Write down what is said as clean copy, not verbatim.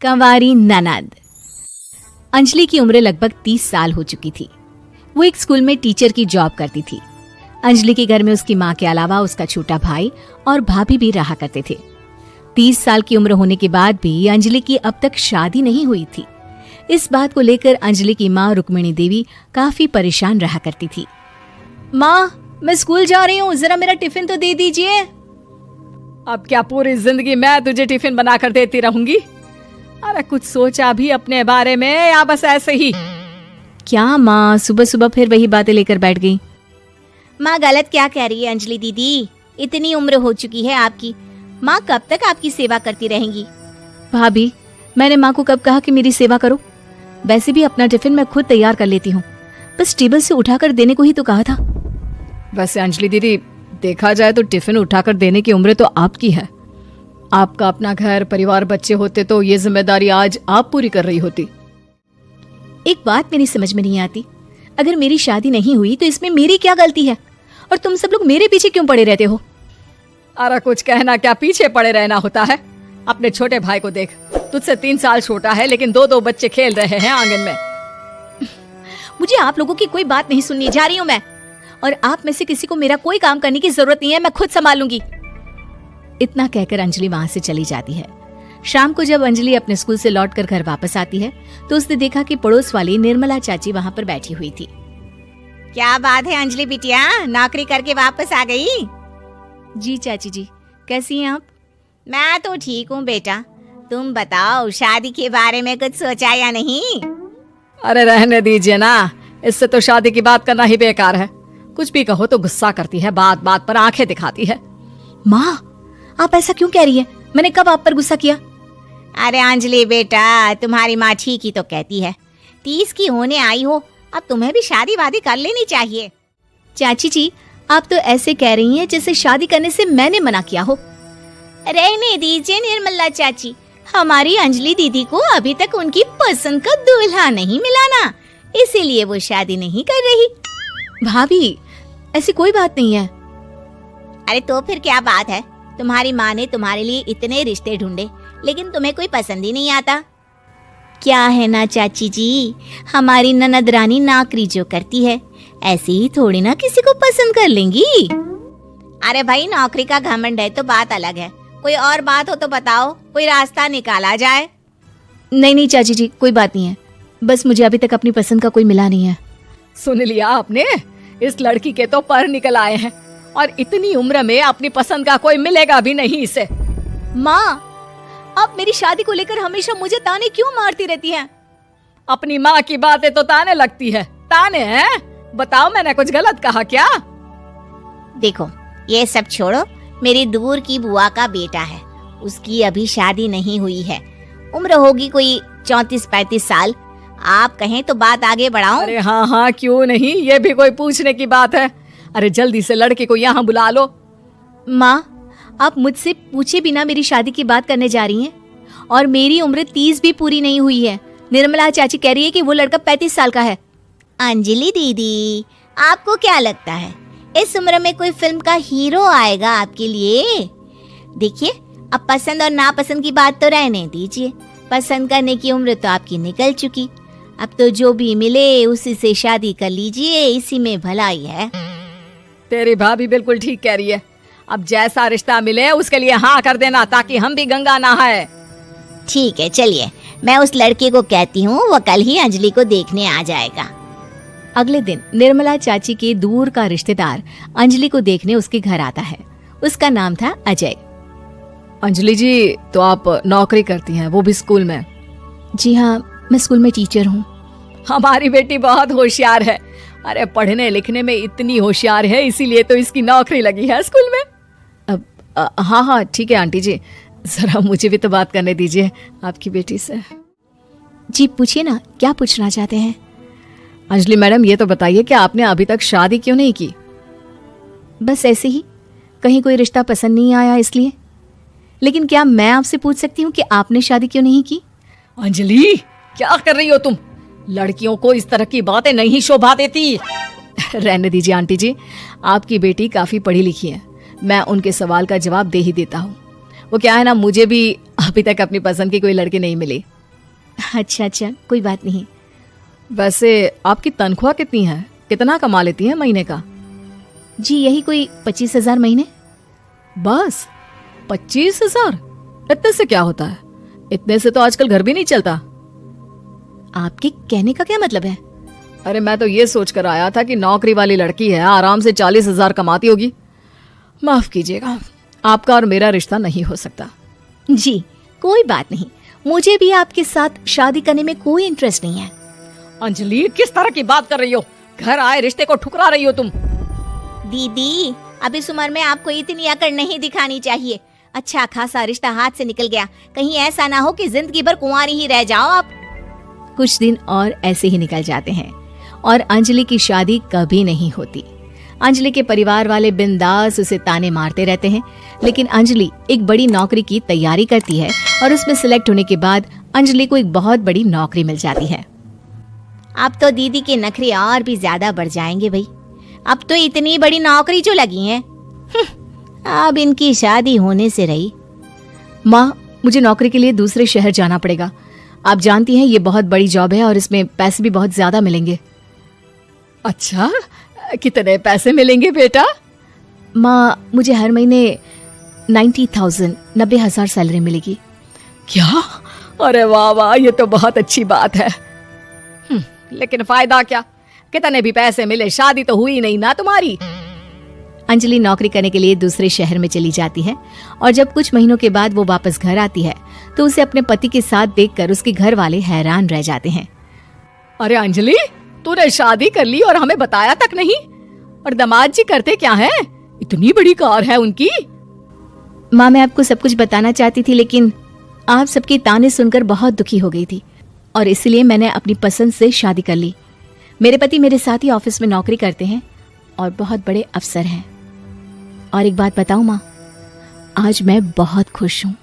कंवारी ननद। अंजलि की उम्र लगभग 30 साल हो चुकी थी। वो एक स्कूल में टीचर की जॉब करती थी। अंजलि के घर में उसकी माँ के अलावा उसका छोटा भाई और भाभी भी रहा करते थे। 30 साल की उम्र होने के बाद भी अंजलि की अब तक शादी नहीं हुई थी। इस बात को लेकर अंजलि की माँ रुक्मिणी देवी काफी परेशान रहा करती थी। माँ, मैं स्कूल जा रही हूँ, जरा मेरा टिफिन तो दे दीजिए। अब क्या पूरी जिंदगी मैं तुझे टिफिन बनाकर देती रहूंगी? अरे कुछ सोचा भी अपने बारे में या बस ऐसे ही? क्या माँ, सुबह सुबह फिर वही बातें लेकर बैठ गई। माँ गलत क्या कह रही है अंजलि दीदी? इतनी उम्र हो चुकी है आपकी, माँ कब तक आपकी सेवा करती रहेंगी? भाभी, मैंने माँ को कब कहा कि मेरी सेवा करो? वैसे भी अपना टिफिन मैं खुद तैयार कर लेती हूँ, बस टेबल से उठाकर देने को ही तो कहा था। वैसे अंजलि दीदी, देखा जाए तो टिफिन उठाकर देने की उम्र तो आपकी है। आपका अपना घर परिवार बच्चे होते तो ये जिम्मेदारी आज आप पूरी कर रही होती। एक बात मेरी समझ में नहीं आती, अगर मेरी शादी नहीं हुई तो इसमें मेरी क्या गलती है और तुम सब लोग मेरे पीछे क्यों पड़े रहते हो? अरे कुछ कहना क्या पीछे पड़े रहना होता है? अपने छोटे भाई को देख, तुझसे 3 साल छोटा है लेकिन 2-2 बच्चे खेल रहे हैं आंगन में। मुझे आप लोगों की कोई बात नहीं सुननी, जा रही हूँ मैं। और आप में से किसी को मेरा कोई काम करने की जरूरत नहीं है, मैं खुद संभाल लूंगी। इतना कहकर अंजलि वहां से चली जाती है। शाम को जब अंजलि अपने स्कूल से लौटकर घर वापस आती है तो उसने देखा कि पड़ोस वाली निर्मला चाची वहां पर बैठी हुई थी। क्या बात है अंजलि बिटिया, नौकरी करके वापस आ गई? जी चाची जी, कैसी हैं आप? मैं तो ठीक हूँ बेटा, तुम बताओ शादी के बारे में कुछ सोचा या नहीं? अरे रहने दीजिए ना, इससे तो शादी की बात करना ही बेकार है। कुछ भी कहो तो गुस्सा करती है, बात बात पर आंखें दिखाती है। माँ, आप ऐसा क्यों कह रही हैं? मैंने कब आप पर गुस्सा किया? अरे अंजलि बेटा, तुम्हारी माँ ठीक ही तो कहती है। 30 की होने आई हो, अब तुम्हें भी शादी वादी कर लेनी चाहिए। चाची जी, आप तो ऐसे कह रही हैं जैसे शादी करने से मैंने मना किया हो। रहने दीजिए निर्मला चाची, हमारी अंजलि दीदी को अभी तक उनकी पसंद का दूल्हा नहीं मिला ना, इसीलिए वो शादी नहीं कर रही। भाभी, ऐसी कोई बात नहीं है। अरे तो फिर क्या बात है? तुम्हारी माँ ने तुम्हारे लिए इतने रिश्ते ढूंढे लेकिन तुम्हें कोई पसंद ही नहीं आता। क्या है ना चाची जी, हमारी ननद रानी नौकरी जो करती है ऐसे ही थोड़ी ना किसी को पसंद कर लेंगी। अरे भाई, नौकरी का घमंड है तो बात अलग है, कोई और बात हो तो बताओ, कोई रास्ता निकाला जाए। नहीं नहीं चाची जी, कोई बात नहीं है, बस मुझे अभी तक अपनी पसंद का कोई मिला नहीं है। सुन लिया आपने, इस लड़की के तो पर निकल आए हैं और इतनी उम्र में अपनी पसंद का कोई मिलेगा भी नहीं इसे। माँ, आप मेरी शादी को लेकर हमेशा मुझे ताने क्यों मारती रहती हैं? अपनी माँ की बातें तो ताने लगती है। ताने हैं? बताओ, मैंने कुछ गलत कहा क्या? देखो, ये सब छोड़ो, मेरी दूर की बुआ का बेटा है, उसकी अभी शादी नहीं हुई है, उम्र होगी कोई 34-35 साल। आप कहें तो बात आगे बढ़ाऊं? अरे हाँ हाँ, क्यों नहीं, ये भी कोई पूछने की बात है। अरे जल्दी से लड़के को यहाँ बुला लो। माँ, आप मुझसे पूछे बिना मेरी शादी की बात करने जा रही हैं और मेरी उम्र 30 भी पूरी नहीं हुई है। निर्मला चाची कह रही है कि वो लड़का 35 साल का है। अंजलि दीदी, आपको क्या लगता है इस उम्र में कोई फिल्म का हीरो आएगा आपके लिए? देखिए, अब पसंद और नापसंद की बात तो रहने दीजिए, पसंद करने की उम्र तो आपकी निकल चुकी। अब तो जो भी मिले उसी से शादी कर लीजिए, इसी में भलाई है। तेरी भाभी बिल्कुल ठीक कह रही है, अब जैसा रिश्ता मिले उसके लिए हाँ कर देना ताकि हम भी गंगा नहाए। ठीक है, चलिए मैं उस लड़के को कहती हूँ, वो कल ही अंजलि को देखने आ जाएगा। अगले दिन निर्मला चाची के दूर का रिश्तेदार अंजलि को देखने उसके घर आता है। उसका नाम था अजय। अंजलि जी, तो आप नौकरी करती हैं, वो भी स्कूल में? जी हाँ, मैं स्कूल में टीचर हूँ। हमारी बेटी बहुत होशियार है। अरे पढ़ने लिखने में इतनी होशियार है, इसीलिए तो इसकी नौकरी लगी है स्कूल में। हाँ हाँ ठीक है आंटी जी, जरा मुझे भी तो बात करने दीजिए आपकी बेटी से। जी पूछिए ना, क्या पूछना चाहते हैं? अंजलि मैडम, ये तो बताइए कि आपने अभी तक शादी क्यों नहीं की? बस ऐसे ही, कहीं कोई रिश्ता पसंद नहीं आया इसलिए। लेकिन क्या मैं आपसे पूछ सकती हूँ कि आपने शादी क्यों नहीं की? अंजलि, क्या कर रही हो तुम? लड़कियों को इस तरह की बातें नहीं शोभा देती। रहने दीजिए आंटी जी, आपकी बेटी काफी पढ़ी लिखी है, मैं उनके सवाल का जवाब दे ही देता हूँ। वो क्या है ना, मुझे भी अभी तक अपनी पसंद की कोई लड़की नहीं मिली। अच्छा अच्छा, कोई बात नहीं। वैसे आपकी तनख्वाह कितनी है, कितना कमा लेती हैं महीने का? जी यही कोई 25,000 महीने। बस 25,000? इतने से क्या होता है? इतने से तो आजकल घर भी नहीं चलता। आपके कहने का क्या मतलब है? अरे मैं तो ये सोच कर आया था कि नौकरी वाली लड़की है, आराम से 40,000 कमाती होगी। माफ कीजिएगा, आपका और मेरा रिश्ता नहीं हो सकता। जी कोई बात नहीं, मुझे भी आपके साथ शादी करने में कोई इंटरेस्ट नहीं है। अंजलि, किस तरह की बात कर रही हो? घर आए रिश्ते को ठुकरा रही हो तुम। दीदी, अब इस उम्र में आपको इतनी अकड़ नहीं दिखानी चाहिए। अच्छा खासा रिश्ता हाथ से निकल गया, कहीं ऐसा ना हो कि जिंदगी भर कुंवारी ही रह जाओ आप। कुछ दिन और ऐसे ही निकल जाते हैं और अंजलि की शादी कभी नहीं होती। अंजलि के परिवार वाले बिंदास उसे ताने मारते रहते हैं, लेकिन अंजलि एक बड़ी नौकरी की तैयारी करती है और उसमें सिलेक्ट होने के बाद अंजलि को एक बहुत बड़ी नौकरी मिल जाती है। अब तो दीदी के नखरे और भी ज्यादा बढ़ जाएंगे भाई। अब तो इतनी बड़ी नौकरी जो लगी है, अब इनकी शादी होने से रही। माँ, मुझे नौकरी के लिए दूसरे शहर जाना पड़ेगा। आप जानती हैं ये बहुत बड़ी जॉब है और इसमें पैसे भी बहुत ज्यादा मिलेंगे। अच्छा, कितने पैसे मिलेंगे बेटा? माँ, मुझे हर महीने 90,000 सैलरी मिलेगी। क्या? अरे वाह वाह, ये तो बहुत अच्छी बात है। लेकिन फायदा क्या? कितने भी पैसे मिले, शादी तो हुई नहीं ना तुम्हारी। अंजलि नौकरी करने के लिए दूसरे शहर में चली जाती है और जब कुछ महीनों के बाद वो वापस घर आती है तो उसे अपने पति के साथ देखकर उसके घर वाले हैरान रह जाते हैं। अरे अंजलि, तूने शादी कर ली और हमें बताया तक नहीं। और दामाद जी करते क्या हैं? इतनी बड़ी कार है उनकी। माँ, मैं आपको सब कुछ बताना चाहती थी, लेकिन आप सबके ताने सुनकर बहुत दुखी हो गई थी और इसलिए मैंने अपनी पसंद से शादी कर ली। मेरे पति मेरे साथ ही ऑफिस में नौकरी करते हैं और बहुत बड़े अफसर हैं। और एक बात बताऊं माँ, आज मैं बहुत खुश हूँ।